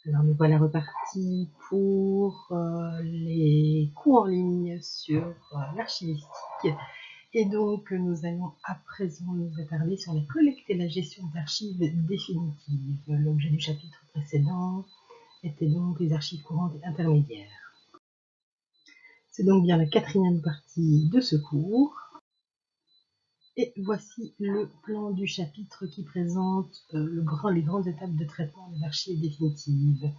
Alors nous voilà repartis pour les cours en ligne sur l'archivistique. Et donc nous allons à présent nous attarder sur la collecte et la gestion d'archives définitives. L'objet du chapitre précédent était donc les archives courantes et intermédiaires. C'est donc bien la quatrième partie de ce cours. Et voici le plan du chapitre qui présente les grandes étapes de traitement des archives définitives.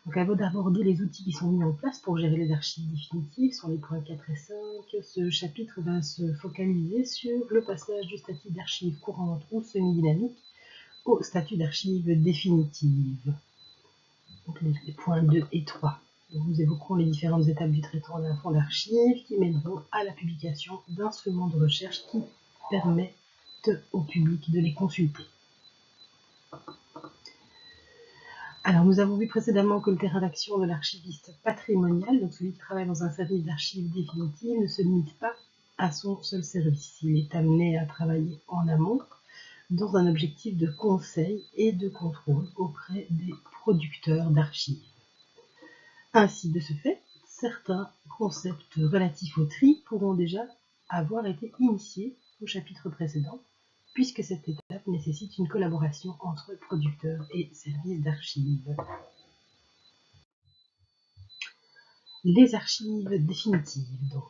Donc avant d'aborder les outils qui sont mis en place pour gérer les archives définitives, sur les points 4 et 5, ce chapitre va se focaliser sur le passage du statut d'archive courante ou semi-dynamique au statut d'archive définitive. Donc les points 2 et 3. Donc nous évoquerons les différentes étapes du traitement d'un fonds d'archives qui mèneront à la publication d'instruments de recherche qui permettent au public de les consulter. Alors, nous avons vu précédemment que le terrain d'action de l'archiviste patrimonial, donc celui qui travaille dans un service d'archives définitives, ne se limite pas à son seul service. Il est amené à travailler en amont dans un objectif de conseil et de contrôle auprès des producteurs d'archives. Ainsi, de ce fait, certains concepts relatifs au tri pourront déjà avoir été initiés au chapitre précédent, puisque cette étape nécessite une collaboration entre producteurs et services d'archives. Les archives définitives, donc.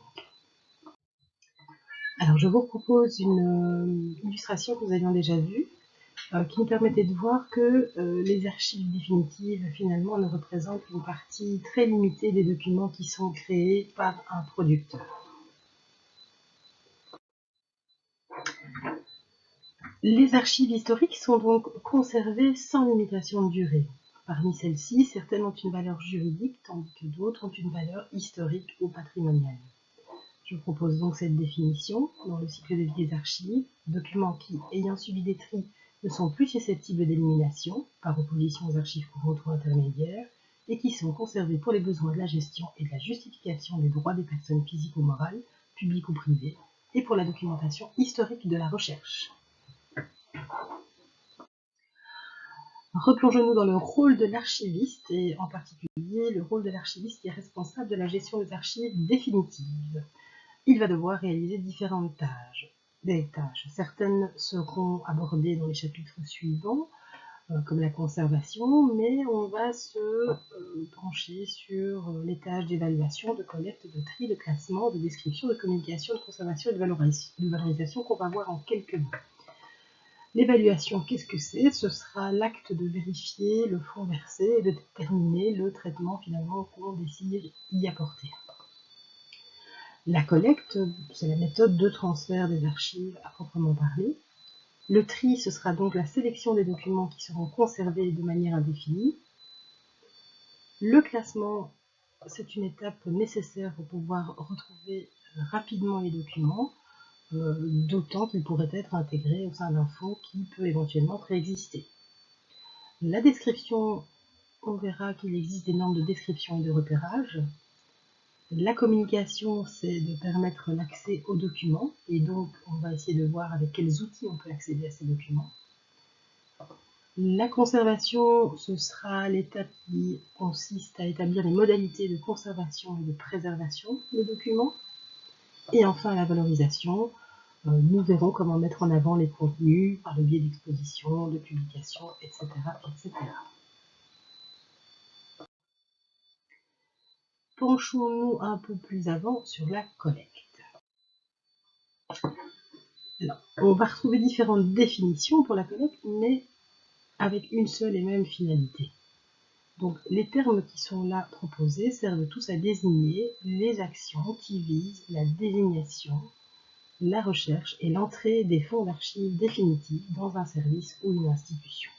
Alors, je vous propose une illustration que nous avions déjà vue, qui nous permettait de voir que les archives définitives, finalement, ne représentent qu'une partie très limitée des documents qui sont créés par un producteur. Les archives historiques sont donc conservées sans limitation de durée. Parmi celles-ci, certaines ont une valeur juridique, tandis que d'autres ont une valeur historique ou patrimoniale. Je propose donc cette définition dans le cycle de vie des archives, documents qui, ayant subi des tris, ne sont plus susceptibles d'élimination, par opposition aux archives courantes ou intermédiaires, et qui sont conservés pour les besoins de la gestion et de la justification des droits des personnes physiques ou morales, publiques ou privées, et pour la documentation historique de la recherche. Replongeons-nous dans le rôle de l'archiviste, et en particulier le rôle de l'archiviste qui est responsable de la gestion des archives définitives. Il va devoir réaliser différentes tâches. Certaines seront abordées dans les chapitres suivants, comme la conservation, mais on va se pencher sur les tâches d'évaluation, de collecte, de tri, de classement, de description, de communication, de conservation et de valorisation qu'on va voir en quelques mots. L'évaluation, qu'est-ce que c'est? Ce sera l'acte de vérifier le fonds versé et de déterminer le traitement finalement qu'on décide d'y apporter. La collecte, c'est la méthode de transfert des archives à proprement parler. Le tri, ce sera donc la sélection des documents qui seront conservés de manière indéfinie. Le classement, c'est une étape nécessaire pour pouvoir retrouver rapidement les documents, d'autant qu'ils pourraient être intégrés au sein d'un fonds qui peut éventuellement préexister. La description, on verra qu'il existe des normes de description et de repérage. La communication, c'est de permettre l'accès aux documents, et donc on va essayer de voir avec quels outils on peut accéder à ces documents. La conservation, ce sera l'étape qui consiste à établir les modalités de conservation et de préservation des documents. Et enfin, la valorisation, nous verrons comment mettre en avant les contenus par le biais d'expositions, de publications, etc., etc. Penchons-nous un peu plus avant sur la collecte. Alors, on va retrouver différentes définitions pour la collecte, mais avec une seule et même finalité. Donc, les termes qui sont là proposés servent tous à désigner les actions qui visent la désignation, la recherche et l'entrée des fonds d'archives définitifs dans un service ou une institution.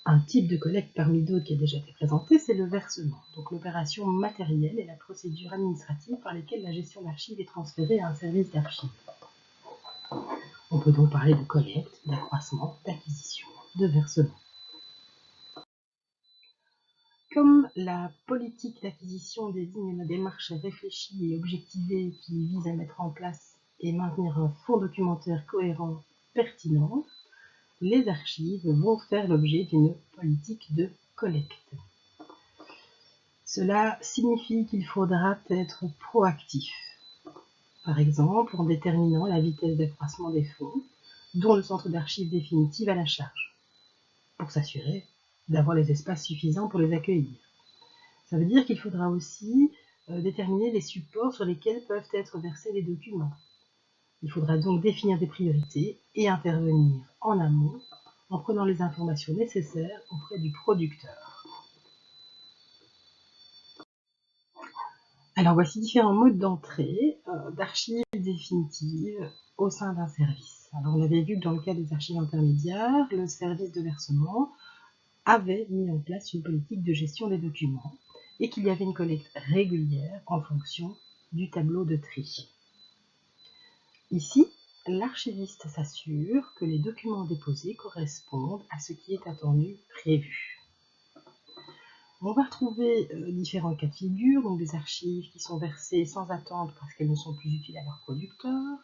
Un type de collecte parmi d'autres qui a déjà été présenté, c'est le versement, donc l'opération matérielle et la procédure administrative par lesquelles la gestion d'archives est transférée à un service d'archives. On peut donc parler de collecte, d'accroissement, d'acquisition, de versement. Comme la politique d'acquisition désigne une démarche réfléchie et objectivée qui vise à mettre en place et maintenir un fonds documentaire cohérent, pertinent, les archives vont faire l'objet d'une politique de collecte. Cela signifie qu'il faudra être proactif, par exemple en déterminant la vitesse d'accroissement des fonds dont le centre d'archives définitive a la charge, pour s'assurer d'avoir les espaces suffisants pour les accueillir. Ça veut dire qu'il faudra aussi déterminer les supports sur lesquels peuvent être versés les documents. Il faudra donc définir des priorités et intervenir en amont en prenant les informations nécessaires auprès du producteur. Alors voici différents modes d'entrée d'archives définitives au sein d'un service. Alors on avait vu que dans le cas des archives intermédiaires, le service de versement avait mis en place une politique de gestion des documents et qu'il y avait une collecte régulière en fonction du tableau de tri. Ici, l'archiviste s'assure que les documents déposés correspondent à ce qui est attendu prévu. On va retrouver différents cas de figure, donc des archives qui sont versées sans attendre parce qu'elles ne sont plus utiles à leur producteur,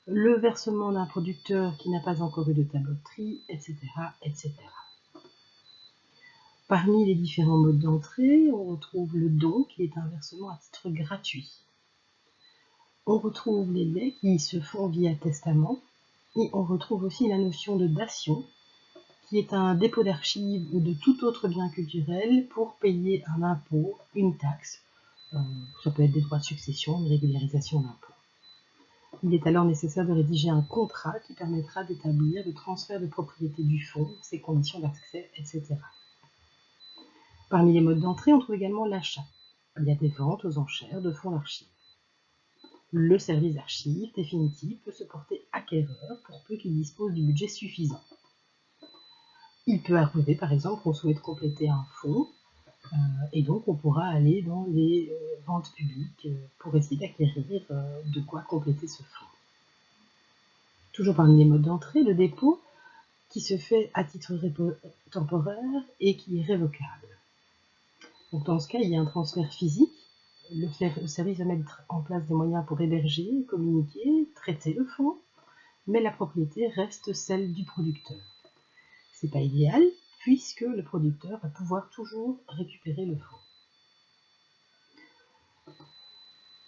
le versement d'un producteur qui n'a pas encore eu de tableau de tri, etc., etc. Parmi les différents modes d'entrée, on retrouve le don qui est un versement à titre gratuit. On retrouve les legs qui se font via testament et on retrouve aussi la notion de dation qui est un dépôt d'archives ou de tout autre bien culturel pour payer un impôt, une taxe, ça peut être des droits de succession, une régularisation d'impôt. Il est alors nécessaire de rédiger un contrat qui permettra d'établir le transfert de propriété du fonds, ses conditions d'accès, etc. Parmi les modes d'entrée, on trouve également l'achat. Il y a des ventes aux enchères de fonds d'archives. Le service d'archives définitif peut se porter acquéreur pour peu qu'il dispose du budget suffisant. Il peut arriver, par exemple, qu'on souhaite compléter un fonds, et donc on pourra aller dans les ventes publiques pour essayer d'acquérir de quoi compléter ce fonds. Toujours parmi les modes d'entrée, le dépôt qui se fait à titre temporaire et qui est révocable. Donc dans ce cas, il y a un transfert physique. Le service va mettre en place des moyens pour héberger, communiquer, traiter le fonds, mais la propriété reste celle du producteur. C'est pas idéal, puisque le producteur va pouvoir toujours récupérer le fonds.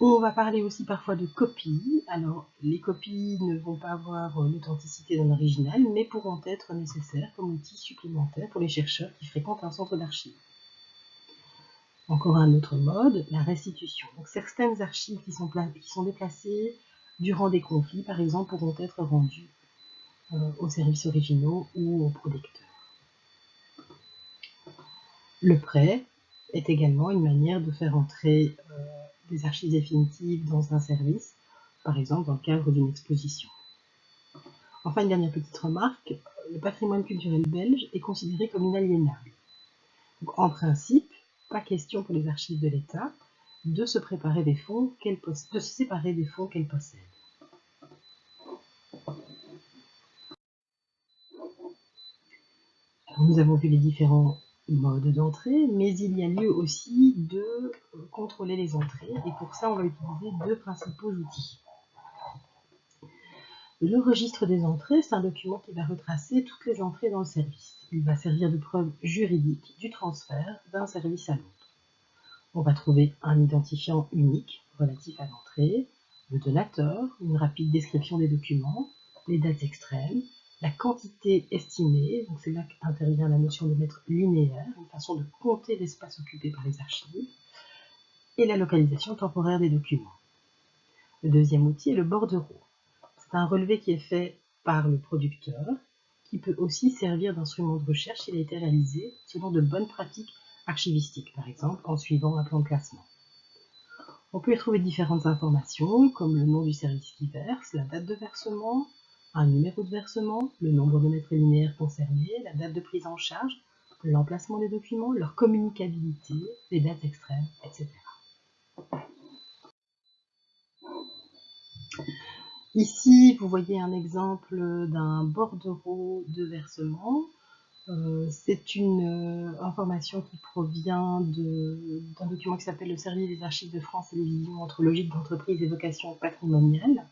On va parler aussi parfois de copies. Alors, les copies ne vont pas avoir l'authenticité d'un original, mais pourront être nécessaires comme outil supplémentaire pour les chercheurs qui fréquentent un centre d'archives. Encore un autre mode, la restitution. Donc, certaines archives qui sont déplacées durant des conflits, par exemple, pourront être rendues aux services originaux ou aux producteurs. Le prêt est également une manière de faire entrer des archives définitives dans un service, par exemple dans le cadre d'une exposition. Enfin, une dernière petite remarque, le patrimoine culturel belge est considéré comme inaliénable. Donc, en principe, pas question pour les archives de l'État de se séparer des fonds qu'elles possèdent. Alors, nous avons vu les différents modes d'entrée, mais il y a lieu aussi de contrôler les entrées, et pour ça on va utiliser deux principaux outils. Le registre des entrées, c'est un document qui va retracer toutes les entrées dans le service. Il va servir de preuve juridique du transfert d'un service à l'autre. On va trouver un identifiant unique relatif à l'entrée, le donateur, une rapide description des documents, les dates extrêmes, la quantité estimée, donc c'est là qu'intervient la notion de mètre linéaire, une façon de compter l'espace occupé par les archives, et la localisation temporaire des documents. Le deuxième outil est le bordereau. C'est un relevé qui est fait par le producteur, qui peut aussi servir d'instrument de recherche s'il a été réalisé selon de bonnes pratiques archivistiques, par exemple en suivant un plan de classement. On peut y trouver différentes informations, comme le nom du service qui verse, la date de versement, un numéro de versement, le nombre de mètres linéaires concernés, la date de prise en charge, l'emplacement des documents, leur communicabilité, les dates extrêmes, etc. Ici, vous voyez un exemple d'un bordereau de versement. C'est une information qui provient d'un document qui s'appelle le Service des archives de France Télévisions entre logique d'entreprise et vocation patrimoniale.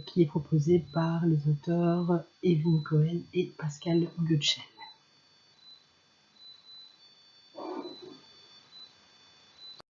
qui est proposé par les auteurs Evelyne Cohen et Pascal Goetschel.